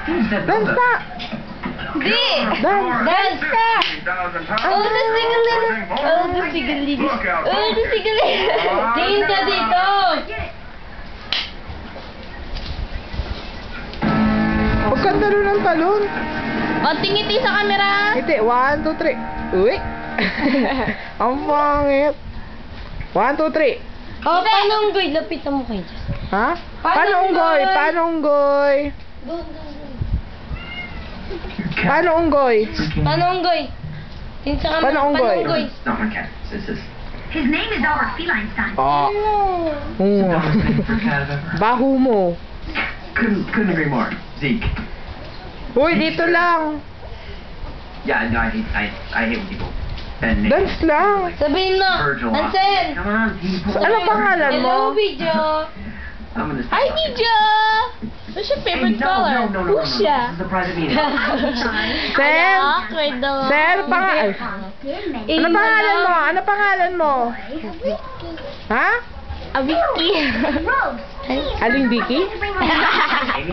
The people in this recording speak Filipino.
Dance na! Di! Dance! Dance ka! Oh, the sigalig! Oh, the sigalig! Oh, the sigalig! Tingin ka dito! Huwag kang talon ng talon. O, tingiti sa camera! Ngiti, 1, 2, 3. Uy! Ang pangit. 1, 2, 3. O, paano unggoy? Lapitan mo kayo. Ha? Paano unggoy? Paano unggoy? Paano unggoy? Paano unggoy? Tingin sa camera. Paano unggoy? Paano unggoy? Not my cat. This is His name is Albert Feinstein. Oh. for cat I've ever. Baho mo. Couldn't agree more. Zeke. Uy, dito lang. Yeah, no, I hate when people bend names. Dance lang. Sabihin mo, Virgil. Ansel! Come on, people. Ano pangalan mo? Hello, Video! I'm gonna Hi, Video! What's your favorite color? No. Who's siya? This is a private meeting. Sel? Awkward daw. Sel, ano pangalan mo? Ano pangalan mo? Ha? A Vicky. Rose, Aling Vicky? Amy?